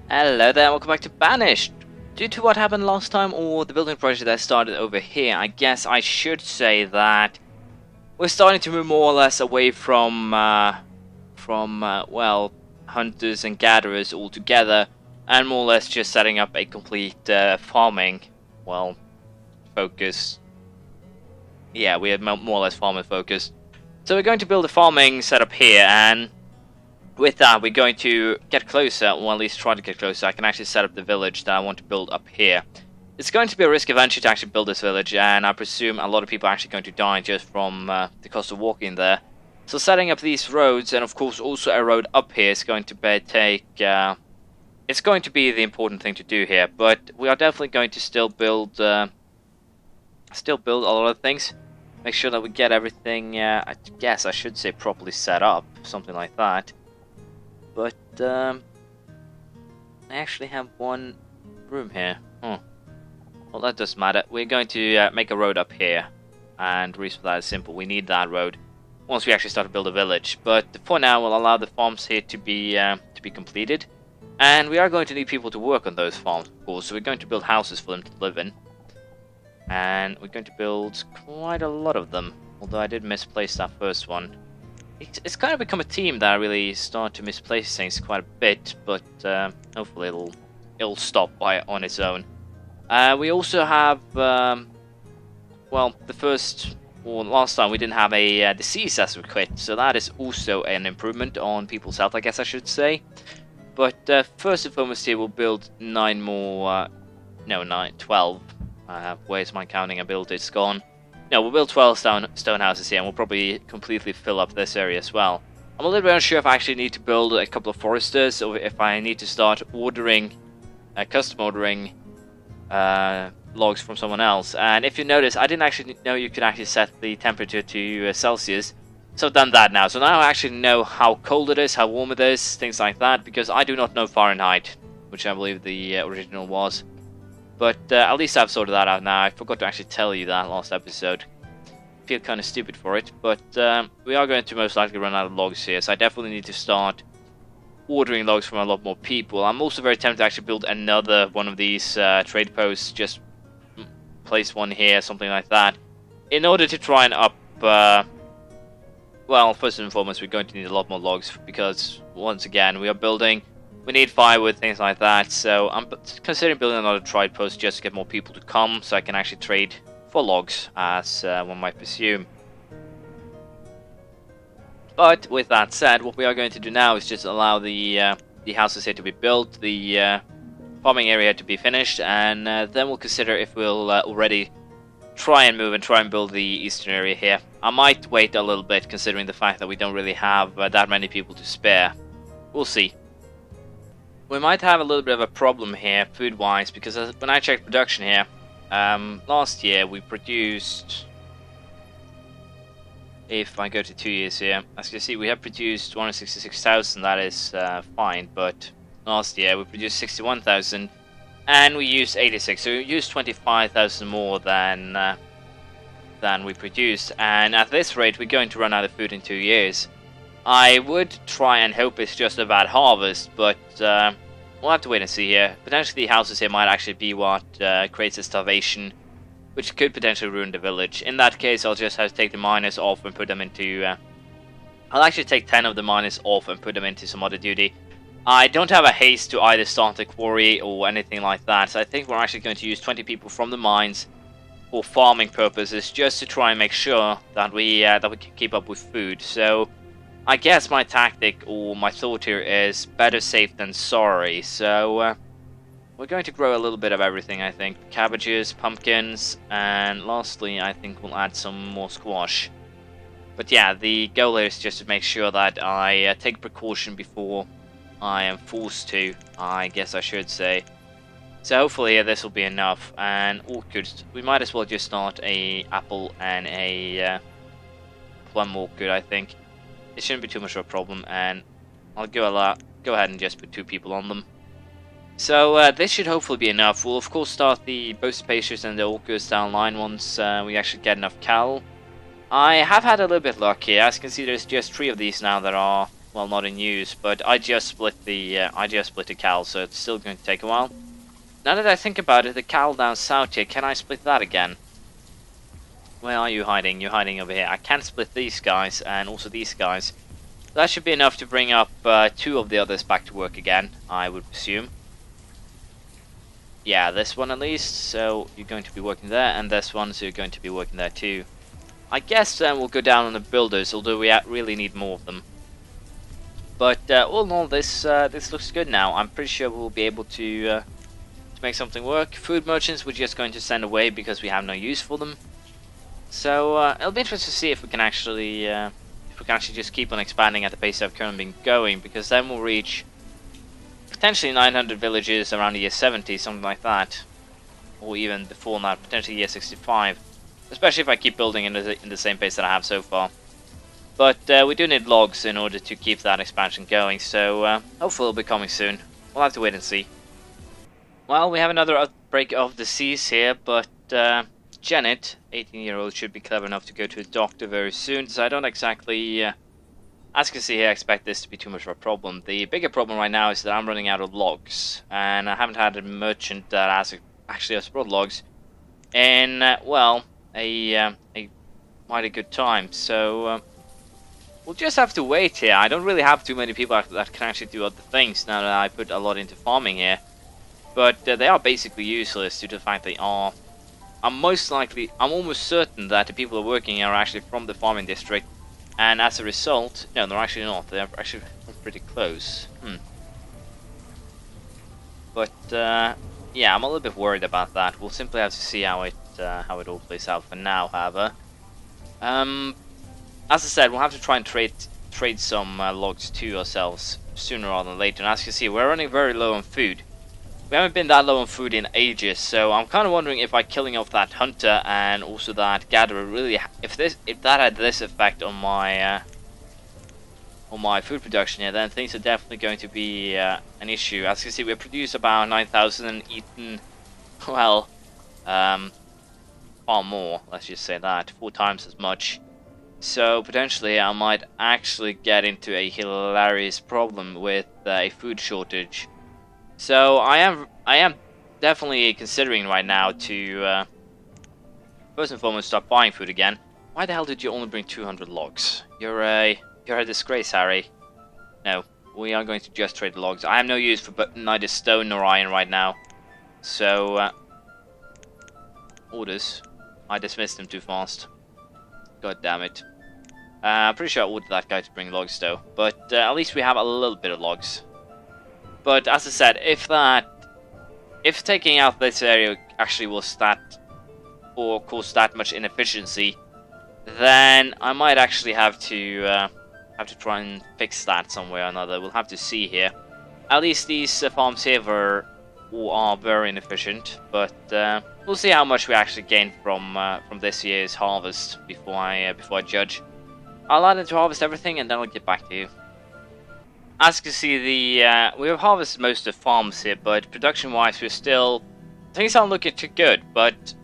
Hello there, welcome back to Banished. Due to what happened last time, or the building project that started over here, I guess I should say that we're starting to move more or less away from well, hunters and gatherers altogether, and more or less just setting up a complete farming, well, focus. Yeah, we have more or less farming focus. So we're going to build a farming setup here, and with that, we're going to get closer, or at least try to get closer. I can actually set up the village that I want to build up here. It's going to be a risk eventually to actually build this village, and I presume a lot of people are actually going to die just from the cost of walking there. So setting up these roads, and of course also a road up here, is going to it's going to be the important thing to do here. But we are definitely going to still build a lot of things. Make sure that we get everything, I guess I should say properly set up, something like that. But, I actually have one room here. Well, that doesn't matter. We're going to make a road up here. And the reason for that is simple. We need that road once we actually start to build a village. But for now, we'll allow the farms here to be completed. And we are going to need people to work on those farms, of course. So we're going to build houses for them to live in. And we're going to build quite a lot of them. Although I did misplace that first one. It's kind of become a team that I really start to misplace things quite a bit, but hopefully it'll stop on its own. We also have, well, last time we didn't have a disease as we quit, so that is also an improvement on people's health, I guess I should say. But first and foremost here, we'll build 12. Where's my counting ability? It's gone. No, we'll build 12 stone houses here, and we'll probably completely fill up this area as well. I'm a little bit unsure if I actually need to build a couple of foresters, or if I need to start custom ordering logs from someone else. And if you notice, I didn't actually know you could actually set the temperature to Celsius, so I've done that now. So now I actually know how cold it is, how warm it is, things like that, because I do not know Fahrenheit, which I believe the original was. But at least I've sorted that out now. I forgot to actually tell you that last episode. I feel kind of stupid for it, but we are going to most likely run out of logs here, so I definitely need to start ordering logs from a lot more people. I'm also very tempted to actually build another one of these trade posts, just place one here, something like that, in order to try and up... well, first and foremost, we're going to need a lot more logs, because, once again, we need firewood, things like that, so I'm considering building another trade post just to get more people to come, so I can actually trade for logs, as one might presume. But with that said, what we are going to do now is just allow the houses here to be built, the farming area to be finished, and then we'll consider if we'll already try and build the eastern area here. I might wait a little bit, considering the fact that we don't really have that many people to spare. We'll see. We might have a little bit of a problem here, food-wise, because when I checked production here, last year we produced, if I go to 2 years here, as you can see, we have produced 166,000, that is fine, but last year we produced 61,000, and we used 86, so we used 25,000 more than we produced, and at this rate we're going to run out of food in 2 years. I would try and hope it's just a bad harvest, but we'll have to wait and see here. Potentially the houses here might actually be what creates a starvation, which could potentially ruin the village. In that case, I'll just have to take the miners off and put them into... I'll actually take 10 of the miners off and put them into some other duty. I don't have a haste to either start a quarry or anything like that, so I think we're actually going to use 20 people from the mines for farming purposes, just to try and make sure that we can keep up with food. So I guess my tactic, or my thought here, is better safe than sorry. So we're going to grow a little bit of everything, I think. Cabbages, pumpkins, and lastly I think we'll add some more squash. But yeah, the goal here is just to make sure that I take precaution before I am forced to, I guess I should say. So hopefully this will be enough. And orchards, we might as well just start a apple and a plum orchard, I think. It shouldn't be too much of a problem, and I'll go ahead and just put 2 people on them. So this should hopefully be enough. We'll of course start the boasted pastures and the orchards down line once we actually get enough cattle. I have had a little bit of luck here. As you can see, there's just 3 of these now that are well, not in use, but I just split the cowl, so it's still going to take a while. Now that I think about it, the cowl down south here, can I split that again? Where are you hiding? You're hiding over here. I can split these guys and also these guys. That should be enough to bring up 2 of the others back to work again, I would presume. Yeah, this one at least, so you're going to be working there, and this one, so you're going to be working there too. I guess then we'll go down on the builders, although we really need more of them. But all in all, this looks good now. I'm pretty sure we'll be able to make something work. Food merchants we're just going to send away because we have no use for them. So it'll be interesting to see if we can actually just keep on expanding at the pace I've currently been going, because then we'll reach potentially 900 villages around the year 70, something like that, or even before that, potentially year 65. Especially if I keep building in the same pace that I have so far. But we do need logs in order to keep that expansion going, so hopefully it'll be coming soon. We'll have to wait and see. Well, we have another outbreak of disease here, but Janet, 18-year-old, should be clever enough to go to a doctor very soon, so I don't exactly, as you can see here, expect this to be too much of a problem. The bigger problem right now is that I'm running out of logs, and I haven't had a merchant that actually has brought logs in, well, a mighty good time, so we'll just have to wait here. I don't really have too many people that can actually do other things now that I put a lot into farming here, but they are basically useless due to the fact they are. I'm almost certain that the people who are working here are actually from the farming district, and as a result, no, they're actually not. They're actually pretty close. But yeah, I'm a little bit worried about that. We'll simply have to see how it all plays out for now, however. As I said, we'll have to try and trade some logs to ourselves sooner rather than later. And as you can see, we're running very low on food. We haven't been that low on food in ages, so I'm kind of wondering if by killing off that hunter and also that gatherer really, if that had this effect on my food production here, then things are definitely going to be an issue. As you can see, we produce about 9,000 and eaten, well, far more. Let's just say that 4 times as much. So potentially, I might actually get into a hilarious problem with a food shortage. So I am definitely considering right now to first and foremost start buying food again. Why the hell did you only bring 200 logs? You're a disgrace, Harry. No, we are going to just trade the logs. I have no use for neither stone nor iron right now. So orders. I dismissed them too fast. God damn it. I'm pretty sure I ordered that guy to bring logs though. But at least we have a little bit of logs. But as I said, if taking out this area actually will cause that much inefficiency, then I might actually have to try and fix that some way or another. We'll have to see here. At least these farms here are very inefficient, but we'll see how much we actually gain from this year's harvest before I judge. I'll allow them to harvest everything, and then I'll get back to you. As you can see, we have harvested most of the farms here, but production-wise, things aren't looking too good. But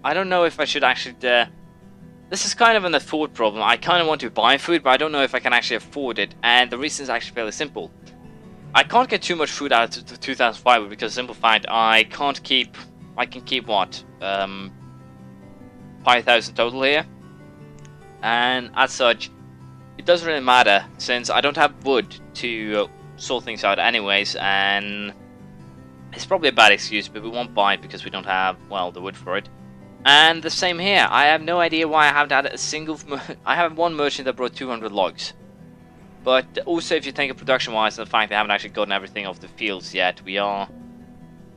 I don't know if I should actually. This is kind of an afford problem. I kind of want to buy food, but I don't know if I can actually afford it. And the reason is actually fairly simple. I can't get too much food out of 2,000 fiber because, simple fact, I can keep what 5,000 total here, and as such. It doesn't really matter, since I don't have wood to sort things out anyways, and it's probably a bad excuse, but we won't buy it because we don't have, well, the wood for it. And the same here, I have no idea why I haven't had a single... I have one merchant that brought 200 logs. But also, if you think of production-wise, and the fact they haven't actually gotten everything off the fields yet, we are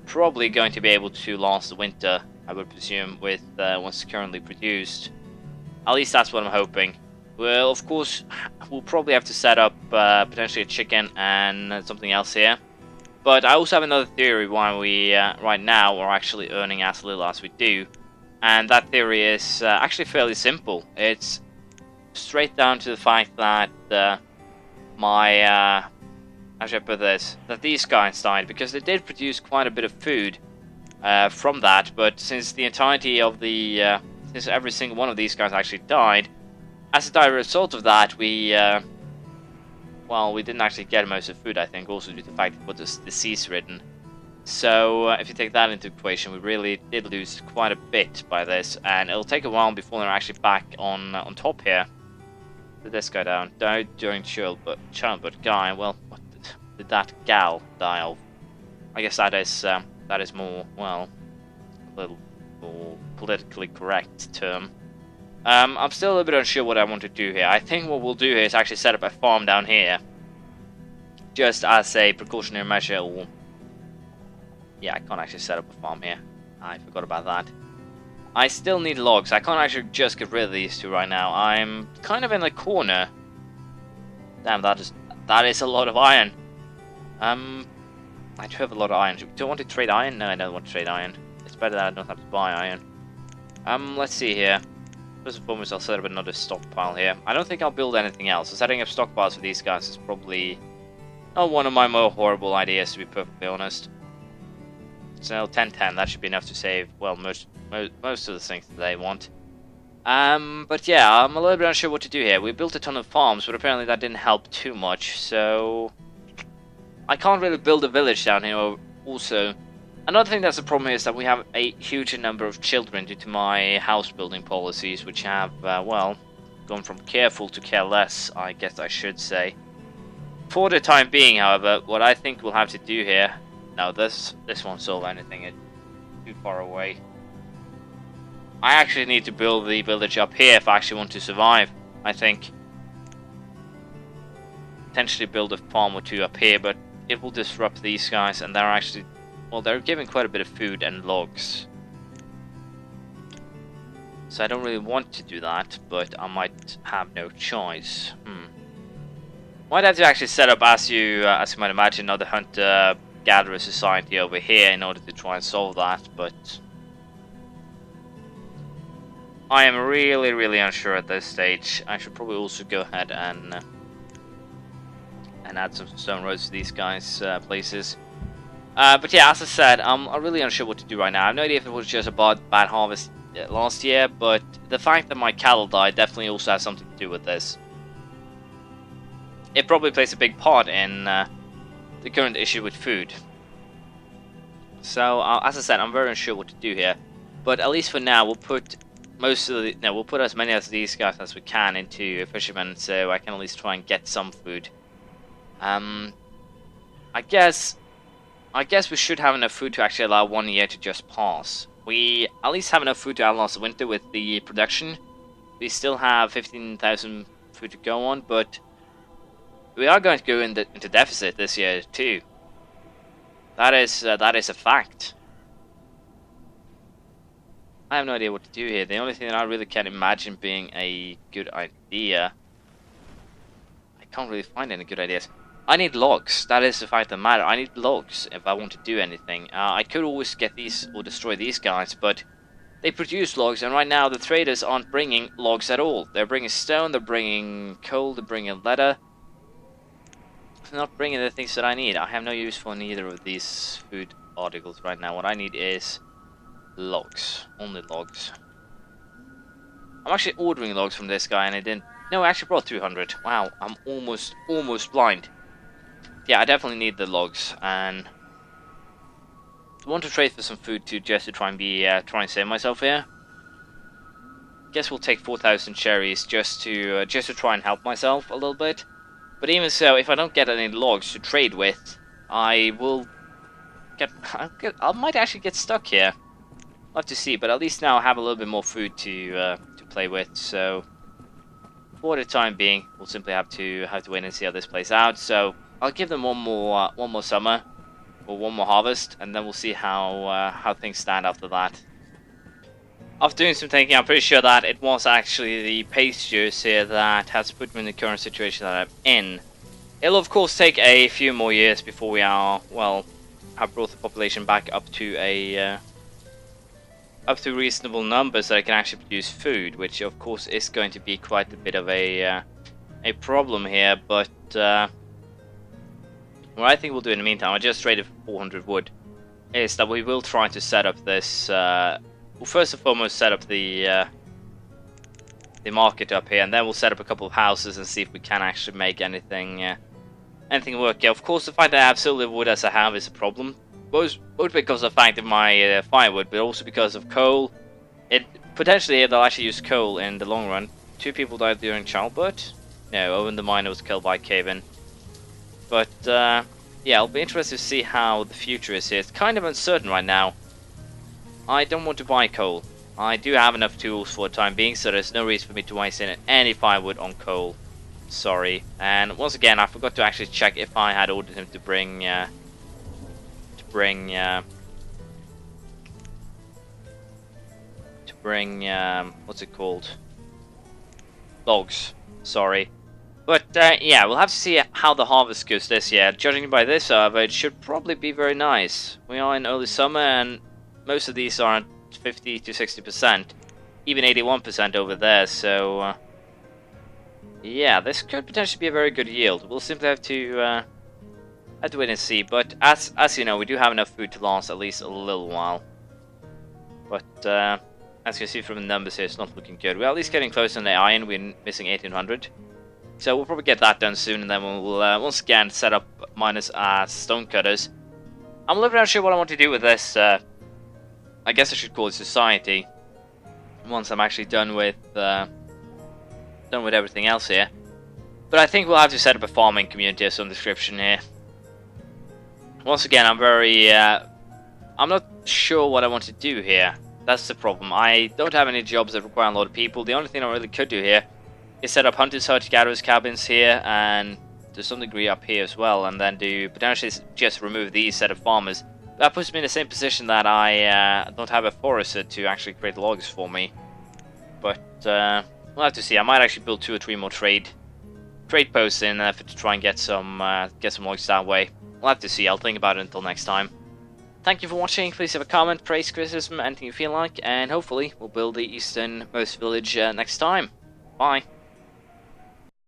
probably going to be able to last the winter, I would presume, with what's currently produced. At least that's what I'm hoping. Well, of course, we'll probably have to set up potentially a chicken and something else here. But I also have another theory why we, right now, are actually earning as little as we do. And that theory is actually fairly simple. It's straight down to the fact that how should I put this? That these guys died, because they did produce quite a bit of food from that. But since the entirety of since every single one of these guys actually died, as a direct result of that, we well, we didn't actually get most of the food, I think, also due to the fact that it was disease-ridden. So, if you take that into equation, we really did lose quite a bit by this, and it'll take a while before they're actually back on top here. Did this guy down? Died during childbirth. Guy, well, what did that gal die of? I guess that is more, well, a little more politically correct term. I'm still a little bit unsure what I want to do here. I think what we'll do here is actually set up a farm down here, just as a precautionary measure. Or, yeah, I can't actually set up a farm here. I forgot about that. I still need logs. I can't actually just get rid of these two right now. I'm kind of in the corner. Damn, that is a lot of iron. I do have a lot of iron. Do I want to trade iron? No, I don't want to trade iron. It's better that I don't have to buy iron. Let's see here. First and foremost, I'll set up another stockpile here. I don't think I'll build anything else. So setting up stockpiles for these guys is probably not one of my more horrible ideas, to be perfectly honest. So 10-10, that should be enough to save, well, most of the things that they want. But yeah, I'm a little bit unsure what to do here. We built a ton of farms, but apparently that didn't help too much, so I can't really build a village down here. Also, another thing that's a problem here is that we have a huge number of children due to my house building policies, which have, well, gone from careful to careless, I guess I should say. For the time being, however, what I think we'll have to do here... No, this won't solve anything, it's too far away. I actually need to build the village up here if I actually want to survive, I think. Potentially build a farm or two up here, but it will disrupt these guys, and they're actually... Well, they're giving quite a bit of food and logs. So I don't really want to do that, but I might have no choice. Might have to actually set up, as you might imagine, another hunter-gatherer society over here in order to try and solve that, but... I am really, really unsure at this stage. I should probably also go ahead and add some stone roads to these guys' places. But yeah, as I said, I'm really unsure what to do right now. I have no idea if it was just a bad harvest last year, but the fact that my cattle died definitely also has something to do with this. It probably plays a big part in the current issue with food. So, as I said, I'm very unsure what to do here. But at least for now, we'll put we'll put as many of these guys as we can into a fisherman, so I can at least try and get some food. I guess we should have enough food to actually allow 1 year to just pass. We at least have enough food to outlast the winter with the production. We still have 15,000 food to go on, but we are going to go into deficit this year too. That is a fact. I have no idea what to do here. The only thing that I really can imagine being a good idea... I can't really find any good ideas. I need logs. That is the fact of the matter. I need logs if I want to do anything. I could always get these or destroy these guys, but they produce logs, and right now the traders aren't bringing logs at all. They're bringing stone, they're bringing coal, they're bringing leather. They're not bringing the things that I need. I have no use for neither of these food articles right now. What I need is logs. Only logs. I'm actually ordering logs from this guy, and I didn't... No, I actually brought 200. Wow, I'm almost blind. Yeah, I definitely need the logs, and I want to trade for some food too, just to try and save myself here. Guess we'll take 4,000 cherries just to try and help myself a little bit. But even so, if I don't get any logs to trade with, I might actually get stuck here. I'll have to see, but at least now I have a little bit more food to play with. So for the time being, we'll simply have to wait and see how this plays out. So I'll give them one more summer, or one more harvest, and then we'll see how things stand after that. After doing some thinking, I'm pretty sure that it was actually the pastures here that has put me in the current situation that I'm in. It'll of course take a few more years before we are, well, have brought the population back up to reasonable numbers that I can actually produce food, which of course is going to be quite a bit of a problem here. But what I think we'll do in the meantime, I just traded for 400 wood, is that we will try to set up this. We'll first and foremost set up the market up here, and then we'll set up a couple of houses and see if we can actually make anything anything work. Yeah, of course, the fact that I have so little wood as I have is a problem. Both because of the fact of my firewood, but also because of coal. Potentially they'll actually use coal in the long run. 2 people died during childbirth. No, Owen the miner was killed by cave-in. But yeah, I'll be interested to see how the future is here. It's kind of uncertain right now. I don't want to buy coal. I do have enough tools for the time being, so there's no reason for me to waste any firewood on coal. Sorry. And once again, I forgot to actually check if I had ordered him to bring what's it called? Logs. Sorry. But yeah, we'll have to see how the harvest goes this year. Judging by this, however, it should probably be very nice. We are in early summer, and most of these are at 50 to 60%, even 81% over there. So yeah, this could potentially be a very good yield. We'll simply have to wait and see. But as you know, we do have enough food to last at least a little while. But as you can see from the numbers here, it's not looking good. We're at least getting close on the iron. We're missing 1800. So we'll probably get that done soon, and then we'll once again set up miners as stonecutters. I'm a little bit unsure what I want to do with this. I guess I should call it society. Once I'm actually done with everything else here. But I think we'll have to set up a farming community of some description here. Once again, I'm not sure what I want to do here. That's the problem. I don't have any jobs that require a lot of people. The only thing I really could do here is set up hunters, hunter-gatherers cabins here, and to some degree up here as well, and then do potentially just remove these set of farmers. That puts me in the same position that I don't have a forester to actually create logs for me. But we'll have to see. I might actually build 2 or 3 more trade posts in an effort to try and get some logs that way. We'll have to see. I'll think about it until next time. Thank you for watching. Please have a comment, praise, criticism, anything you feel like, and hopefully we'll build the easternmost village next time. Bye.